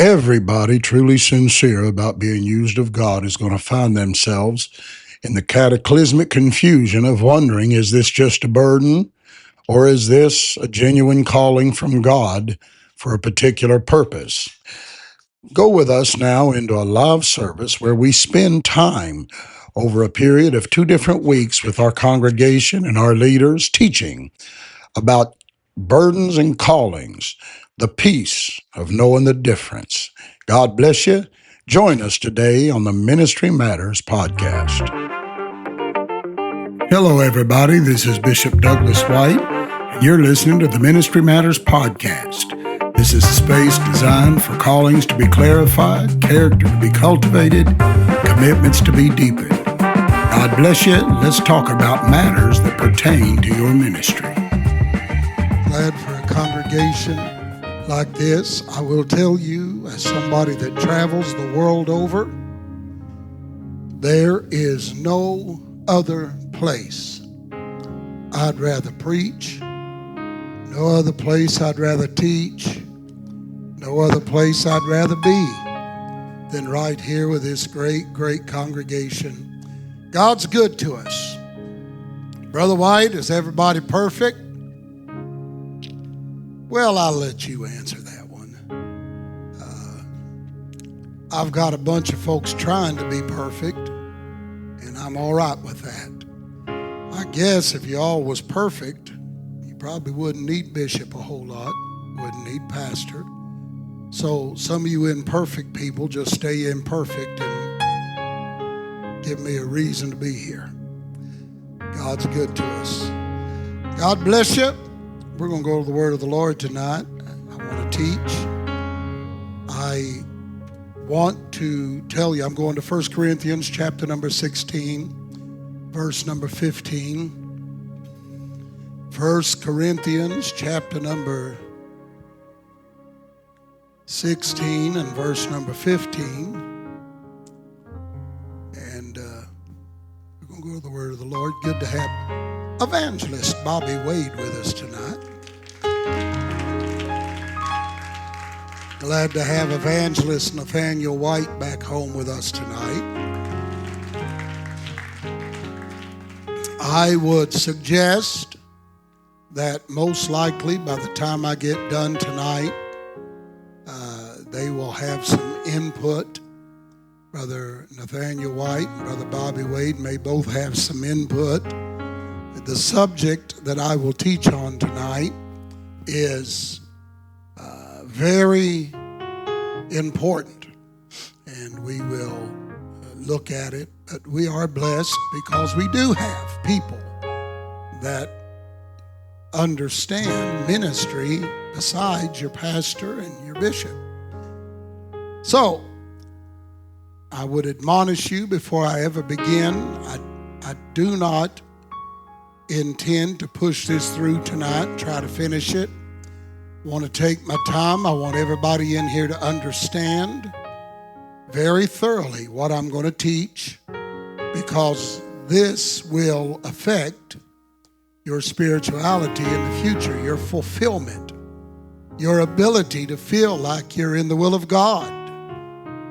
Everybody truly sincere about being used of God is going to find themselves in the cataclysmic confusion of wondering, is this just a burden or is this a genuine calling from God for a particular purpose? Go with us now into a live service where we spend time over a period of 2 different weeks with our congregation and our leaders teaching about burdens and callings, the peace of knowing the difference. God bless you. Join us today on the Ministry Matters podcast. Hello, everybody. This is Bishop Douglas White, and you're listening to the Ministry Matters podcast. This is a space designed for callings to be clarified, character to be cultivated, commitments to be deepened. God bless you. Let's talk about matters that pertain to your ministry. Glad for a congregation like this. I will tell you, as somebody that travels the world over, there is no other place I'd rather preach, no other place I'd rather teach, no other place I'd rather be than right here with this great, great congregation. God's good to us. Brother White, is everybody perfect? Well, I'll let you answer that one. I've got a bunch of folks trying to be perfect, and I'm all right with that. I guess if you all was perfect, you probably wouldn't need bishop a whole lot, wouldn't need pastor. So some of you imperfect people just stay imperfect and give me a reason to be here. God's good to us. God bless you. We're going to go to the word of the Lord tonight. I want to teach. I want to tell you, I'm going to 1 Corinthians chapter number 16, verse number 15. 1 Corinthians chapter number 16 and verse number 15. And we're going to go to the word of the Lord. Good to have Evangelist Bobby Wade with us tonight. Glad to have Evangelist Nathaniel White back home with us tonight. I would suggest that most likely by the time I get done tonight, they will have some input. Brother Nathaniel White and Brother Bobby Wade may both have some input. The subject that I will teach on tonight is very important, and we will look at it. But we are blessed because we do have people that understand ministry besides your pastor and your bishop. So, I would admonish you before I ever begin, I do not intend to push this through tonight, try to finish it. I want to take my time. I want everybody in here to understand very thoroughly what I'm going to teach, because this will affect your spirituality in the future, your fulfillment, your ability to feel like you're in the will of God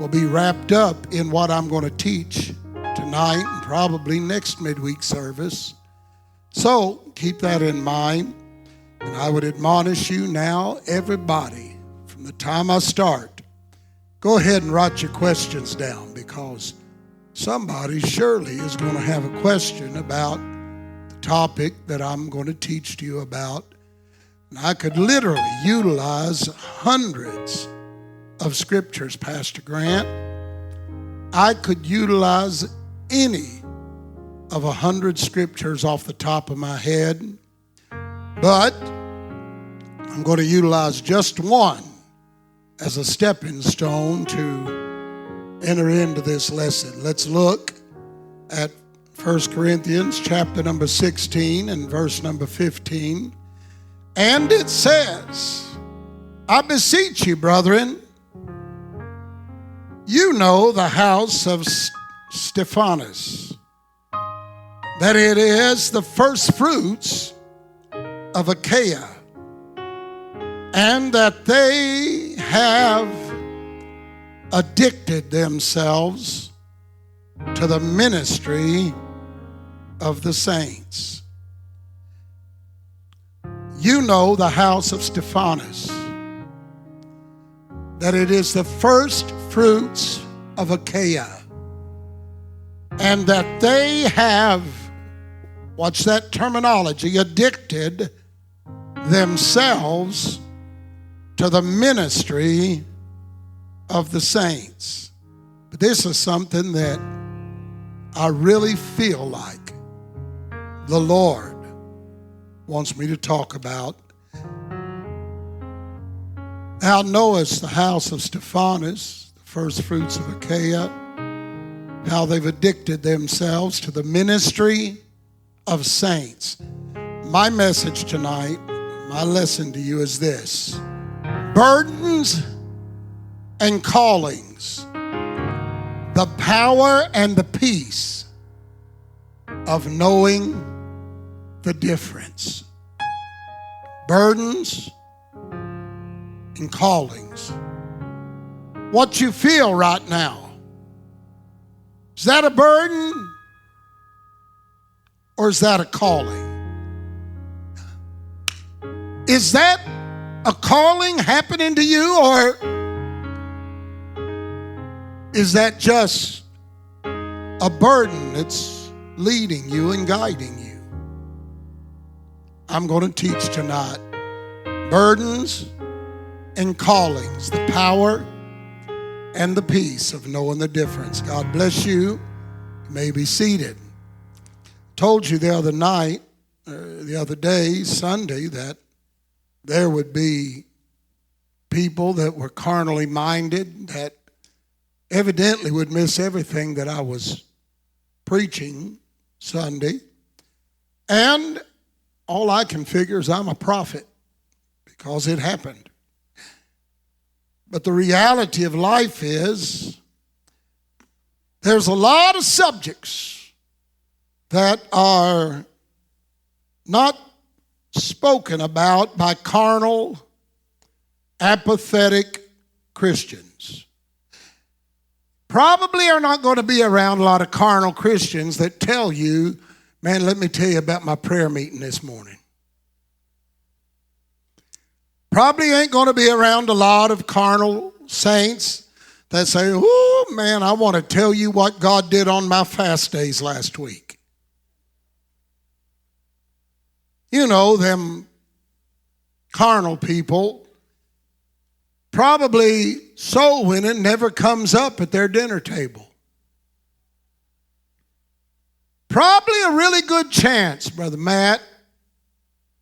will be wrapped up in what I'm going to teach tonight and probably next midweek service. So keep that in mind. And I would admonish you now, everybody, from the time I start, go ahead and write your questions down, because somebody surely is going to have a question about the topic that I'm going to teach to you about. And I could literally utilize hundreds of scriptures, Pastor Grant. I could utilize any of 100 scriptures off the top of my head, but I'm going to utilize just one as a stepping stone to enter into this lesson. Let's look at 1 Corinthians chapter number 16 and verse number 15. And it says, I beseech you, brethren, you know the house of Stephanus, that it is the first fruits of Achaia, and that they have addicted themselves to the ministry of the saints. You know the house of Stephanus, that it is the first fruits of Achaia, and that they have, watch that terminology, addicted themselves to the ministry of the saints. But this is something that I really feel like the Lord wants me to talk about. Thou knowest the house of Stephanus, the first fruits of Achaia, how they've addicted themselves to the ministry of saints. My message tonight, my lesson to you is this: burdens and callings, the power and the peace of knowing the difference. Burdens and callings. What you feel right now, is that a burden or is that a calling? Is that a calling happening to you, or is that just a burden that's leading you and guiding you? I'm going to teach tonight burdens and callings, the power and the peace of knowing the difference. God bless you. You may be seated. Told you the other day, Sunday, that there would be people that were carnally minded that evidently would miss everything that I was preaching Sunday. And all I can figure is I'm a prophet because it happened. But the reality of life is there's a lot of subjects that are not spoken about by carnal, apathetic Christians. Probably are not going to be around a lot of carnal Christians that tell you, man, let me tell you about my prayer meeting this morning. Probably ain't going to be around a lot of carnal saints that say, oh man, I want to tell you what God did on my fast days last week. You know, them carnal people, probably soul winning never comes up at their dinner table. Probably a really good chance, Brother Matt,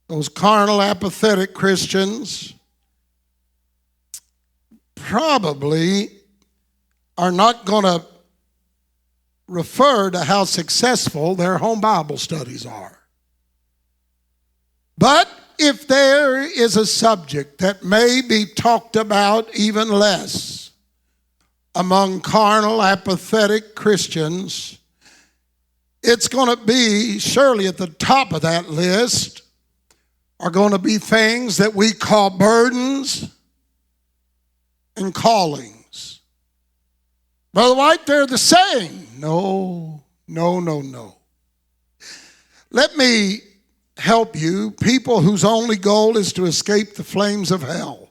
those carnal, apathetic Christians probably are not going to refer to how successful their home Bible studies are. But if there is a subject that may be talked about even less among carnal, apathetic Christians, it's going to be surely at the top of that list are going to be things that we call burdens and callings. Brother White, they're the same. No. Let me help you. People whose only goal is to escape the flames of hell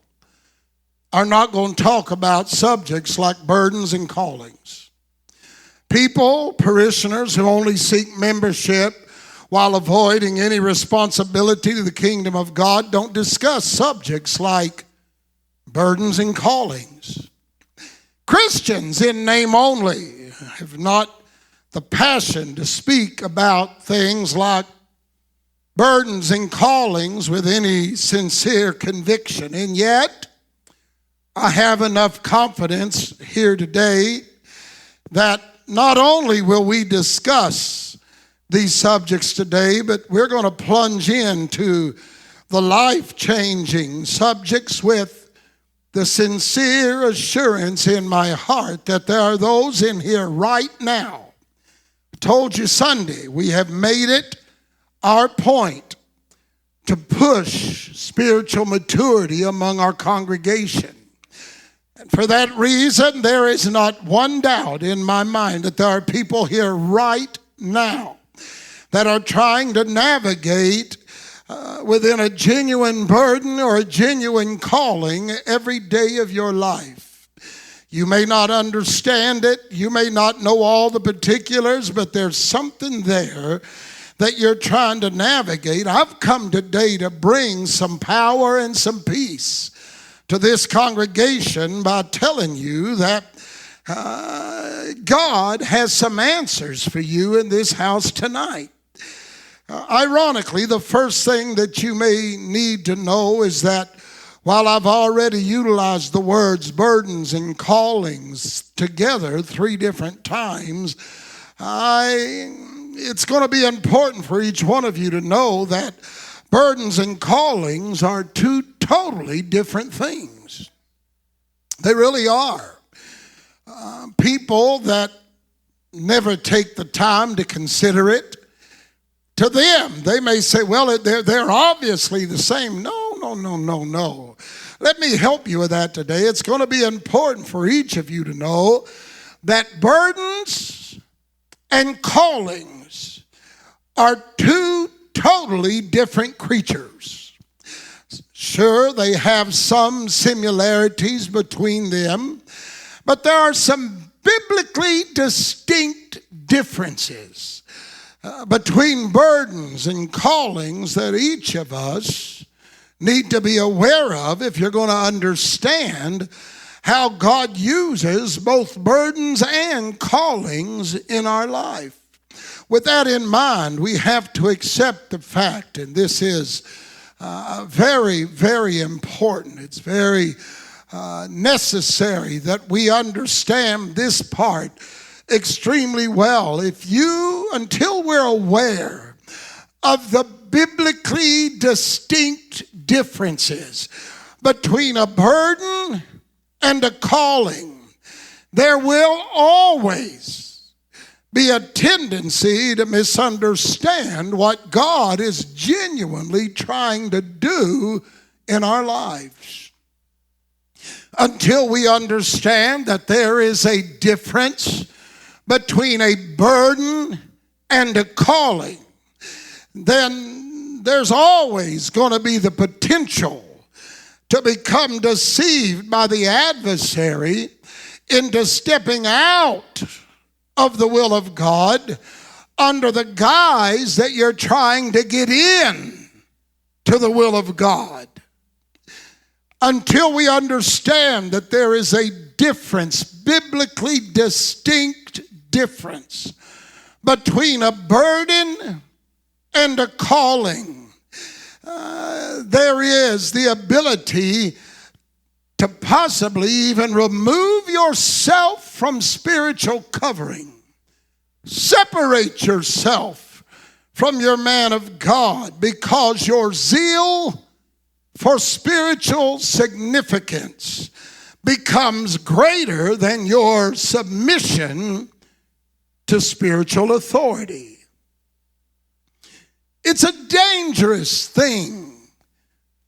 are not going to talk about subjects like burdens and callings. People, parishioners who only seek membership while avoiding any responsibility to the kingdom of God don't discuss subjects like burdens and callings. Christians in name only have not the passion to speak about things like burdens and callings with any sincere conviction. And yet, I have enough confidence here today that not only will we discuss these subjects today, but we're going to plunge into the life-changing subjects with the sincere assurance in my heart that there are those in here right now. I told you Sunday, we have made it our point to push spiritual maturity among our congregation. For that reason, there is not one doubt in my mind that there are people here right now that are trying to navigate within a genuine burden or a genuine calling every day of your life. You may not understand it. You may not know all the particulars, but there's something there that you're trying to navigate. I've come today to bring some power and some peace to this congregation by telling you that God has some answers for you in this house tonight. Ironically, the first thing that you may need to know is that while I've already utilized the words burdens and callings together 3 different times, it's going to be important for each one of you to know that burdens and callings are 2 totally different things. They really are. People that never take the time to consider it, to them, they may say, well, they're obviously the same. No. Let me help you with that today. It's going to be important for each of you to know that burdens and callings are 2 totally different creatures. Sure, they have some similarities between them, but there are some biblically distinct differences between burdens and callings that each of us need to be aware of if you're going to understand how God uses both burdens and callings in our life. With that in mind, we have to accept the fact, and this is very, very important. It's very necessary that we understand this part extremely well. Until we're aware of the biblically distinct differences between a burden and a calling, there will always be a tendency to misunderstand what God is genuinely trying to do in our lives. Until we understand that there is a difference between a burden and a calling, then there's always going to be the potential to become deceived by the adversary into stepping out of the will of God under the guise that you're trying to get in to the will of God. Until we understand that there is a difference, biblically distinct difference between a burden and a calling, there is the ability to possibly even remove yourself from spiritual covering. Separate yourself from your man of God because your zeal for spiritual significance becomes greater than your submission to spiritual authority. It's a dangerous thing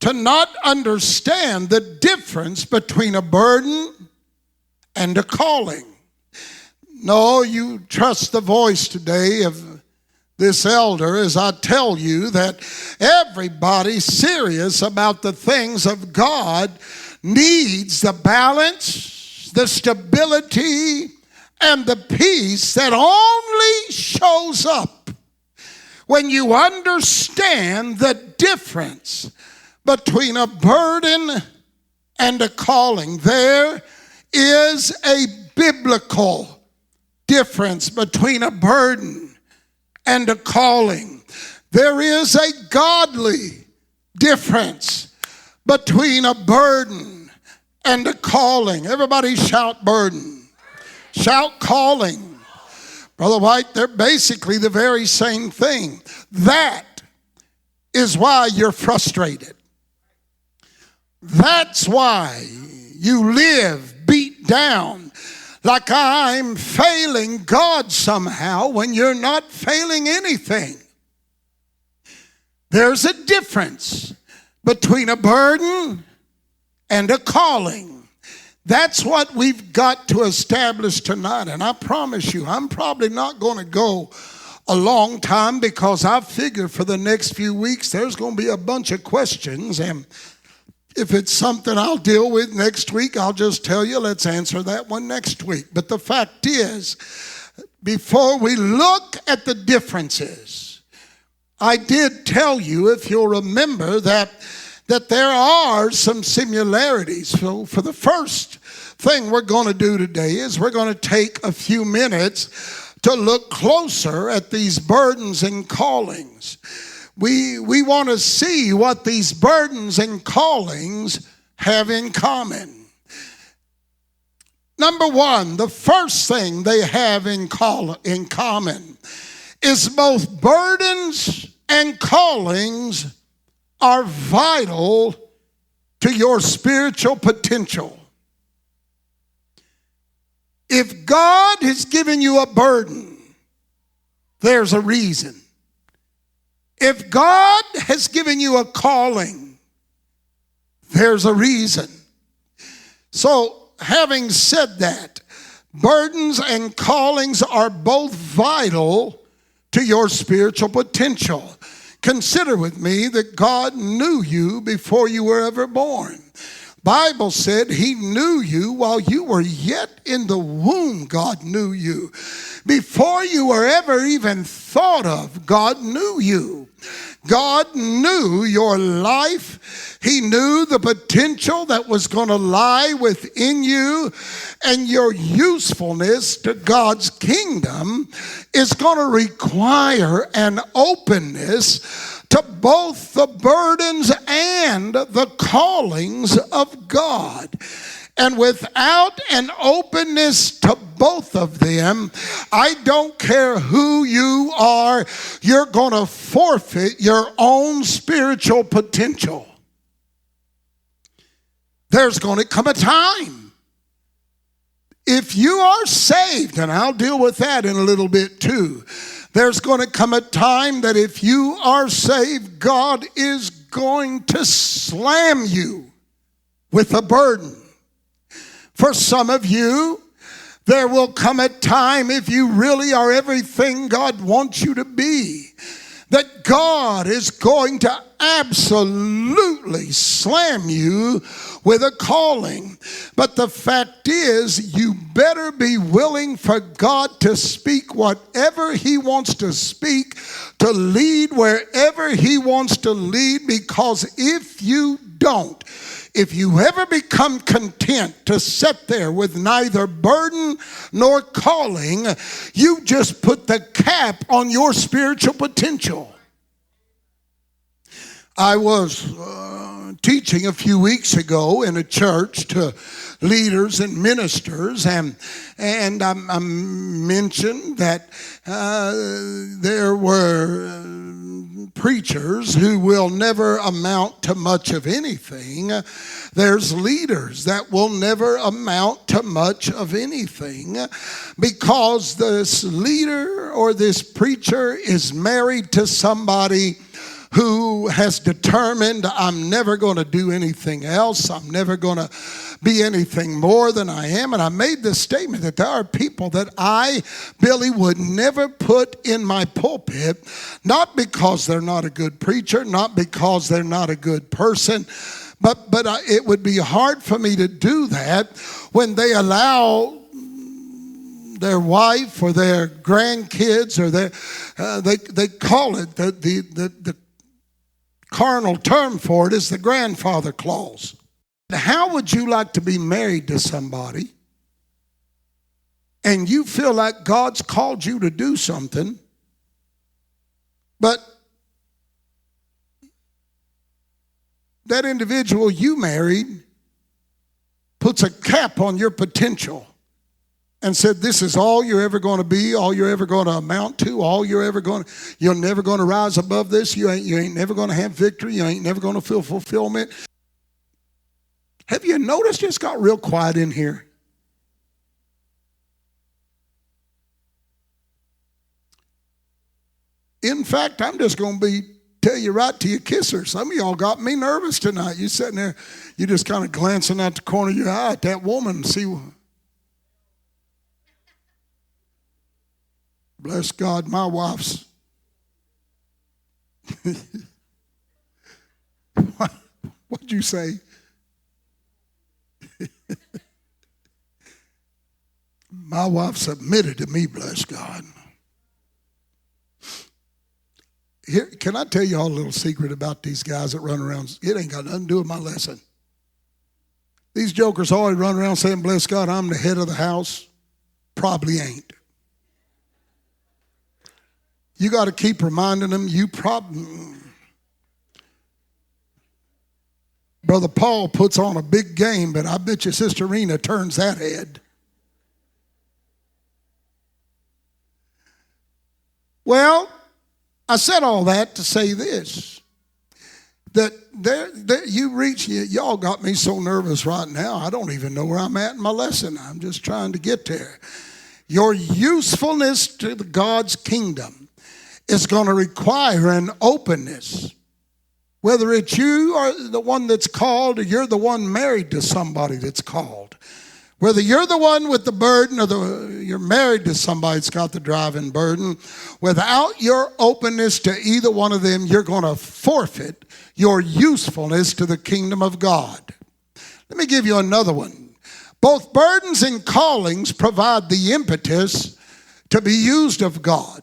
to not understand the difference between a burden and a calling. No, you trust the voice today of this elder as I tell you that everybody serious about the things of God needs the balance, the stability, and the peace that only shows up when you understand the difference between a burden and a calling. There is a biblical difference between a burden and a calling. There is a godly difference between a burden and a calling. Everybody shout burden. Shout calling. Brother White, they're basically the very same thing. That is why you're frustrated. That's why you live beat down like I'm failing God somehow when you're not failing anything. There's a difference between a burden and a calling. That's what we've got to establish tonight. And I promise you, I'm probably not going to go a long time, because I figure for the next few weeks there's going to be a bunch of questions. And if it's something I'll deal with next week, I'll just tell you, let's answer that one next week. But the fact is, before we look at the differences, I did tell you, if you'll remember, that there are some similarities. So for the first thing we're going to do today is we're going to take a few minutes to look closer at these burdens and callings. We want to see what these burdens and callings have in common. Number one, the first thing they have in common is both burdens and callings are vital to your spiritual potential. If God has given you a burden, there's a reason. If God has given you a calling, there's a reason. So, having said that, burdens and callings are both vital to your spiritual potential. Consider with me that God knew you before you were ever born. Bible said he knew you while you were yet in the womb. God knew you. Before you were ever even thought of, God knew you. God knew your life. He knew the potential that was going to lie within you, and your usefulness to God's kingdom is going to require an openness to both the burdens and the callings of God. And without an openness to both of them, I don't care who you are, you're going to forfeit your own spiritual potential. There's going to come a time, if you are saved, and I'll deal with that in a little bit too, there's going to come a time that if you are saved, God is going to slam you with a burden. For some of you, there will come a time, if you really are everything God wants you to be, that God is going to absolutely slam you with a calling. But the fact is, you better be willing for God to speak whatever he wants to speak, to lead wherever he wants to lead, because if you don't, if you ever become content to sit there with neither burden nor calling, you just put the cap on your spiritual potential. I was teaching a few weeks ago in a church to leaders and ministers, and I mentioned that there were preachers who will never amount to much of anything. There's leaders that will never amount to much of anything, because this leader or this preacher is married to somebody who has determined, I'm never going to do anything else. I'm never going to be anything more than I am. And I made this statement that there are people that I, Billy, would never put in my pulpit, not because they're not a good preacher, not because they're not a good person, but it would be hard for me to do that when they allow their wife or their grandkids, or they call it the carnal term for it is the grandfather clause. How would you like to be married to somebody and you feel like God's called you to do something, but that individual you married puts a cap on your potential and said, this is all you're ever going to be, all you're ever going to amount to, you're never going to rise above this, you ain't never going to have victory, you ain't never going to feel fulfillment. Have you noticed it's got real quiet in here? In fact, I'm just going to be tell you right till you kiss her. Some of y'all got me nervous tonight. You sitting there, you just kind of glancing out the corner of your eye at that woman and see. Bless God, my wife's. What'd you say? My wife submitted to me, bless God. Here, can I tell you all a little secret about these guys that run around? It ain't got nothing to do with my lesson. These jokers always run around saying, bless God, I'm the head of the house. Probably ain't. You got to keep reminding them, Brother Paul puts on a big game, but I bet you Sister Rena turns that head. Well, I said all that to say this, that y'all got me so nervous right now, I don't even know where I'm at in my lesson. I'm just trying to get there. Your usefulness to God's kingdom is going to require an openness. Whether it's you or the one that's called, or you're the one married to somebody that's called. Whether you're the one with the burden or you're married to somebody that's got the driving burden, without your openness to either one of them, you're going to forfeit your usefulness to the kingdom of God. Let me give you another one. Both burdens and callings provide the impetus to be used of God.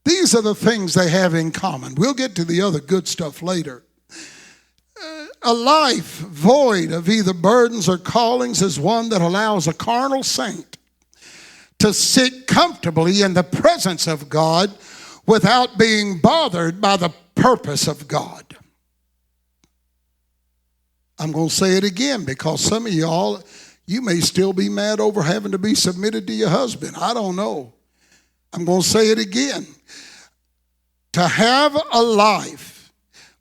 These are the things they have in common. We'll get to the other good stuff later. A life void of either burdens or callings is one that allows a carnal saint to sit comfortably in the presence of God without being bothered by the purpose of God. I'm going to say it again because some of y'all, you may still be mad over having to be submitted to your husband. I don't know. I'm going to say it again. To have a life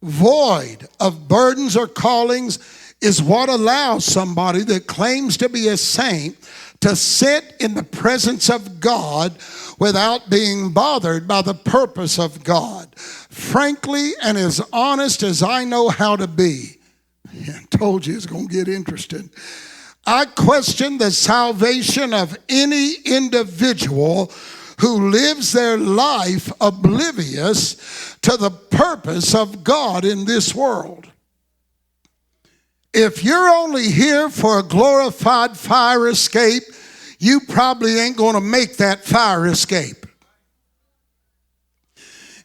void of burdens or callings is what allows somebody that claims to be a saint to sit in the presence of God without being bothered by the purpose of God. Frankly, and as honest as I know how to be, I told you it's going to get interesting. I question the salvation of any individual who lives their life oblivious to the purpose of God in this world. If you're only here for a glorified fire escape, you probably ain't going to make that fire escape.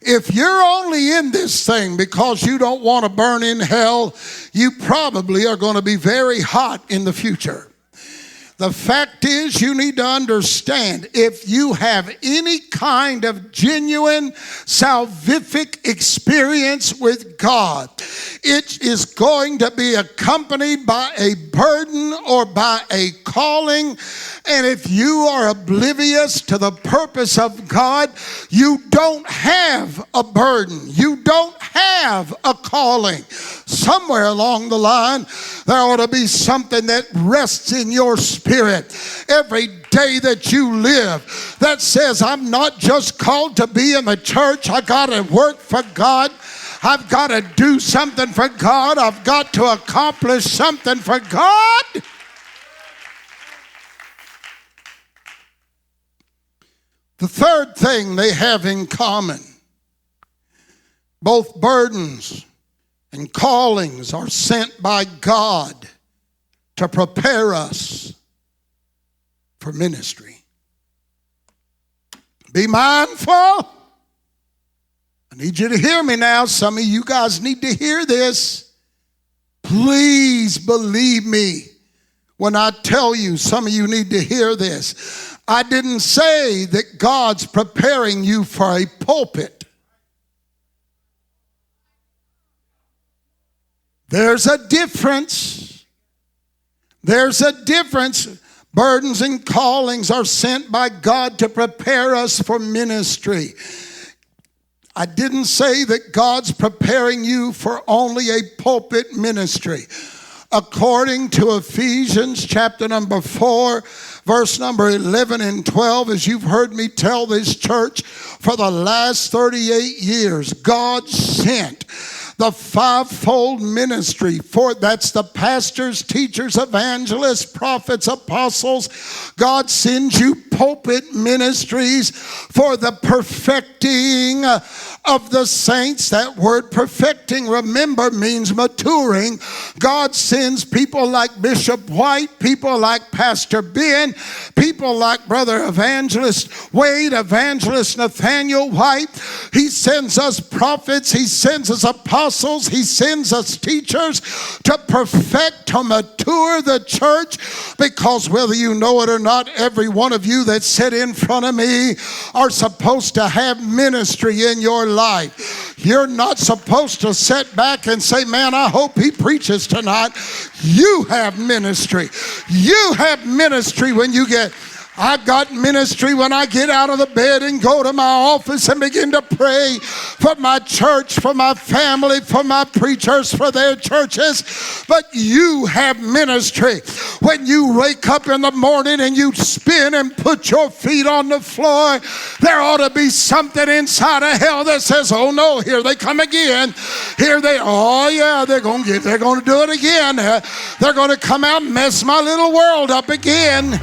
If you're only in this thing because you don't want to burn in hell, you probably are going to be very hot in the future. The fact is, you need to understand, if you have any kind of genuine salvific experience with God, it is going to be accompanied by a burden or by a calling. And if you are oblivious to the purpose of God, you don't have a burden. You don't have a calling. Somewhere along the line, there ought to be something that rests in your spirit every day that you live that says, I'm not just called to be in the church. I got to work for God. I've got to do something for God. I've got to accomplish something for God. The third thing they have in common, both burdens and callings are sent by God to prepare us for ministry. Be mindful. I need you to hear me now. Some of you guys need to hear this. Please believe me when I tell you, some of you need to hear this. I didn't say that God's preparing you for a pulpit. There's a difference. There's a difference. Burdens and callings are sent by God to prepare us for ministry. I didn't say that God's preparing you for only a pulpit ministry. According to Ephesians chapter number 4, verse number 11 and 12, as you've heard me tell this church for the last 38 years, God sent the fivefold ministry that's the pastors, teachers, evangelists, prophets, apostles. God sends you pulpit ministries for the perfecting of the saints. That word perfecting, remember, means maturing. God sends people like Bishop White, people like Pastor Ben, people like Brother Evangelist Wade, Evangelist Nathaniel White. He sends us prophets. He sends us apostles. He sends us teachers to perfect, to mature the church, because whether you know it or not, every one of you that sit in front of me are supposed to have ministry in your life. You're not supposed to sit back and say, man, I hope he preaches tonight. You have ministry. You have ministry when you get... I've got ministry when I get out of the bed and go to my office and begin to pray for my church, for my family, for my preachers, for their churches. But you have ministry when you wake up in the morning and you spin and put your feet on the floor. There ought to be something inside of hell that says, oh no, here they come again. Here they, oh yeah, they're going to do it again. They're going to come out and mess my little world up again.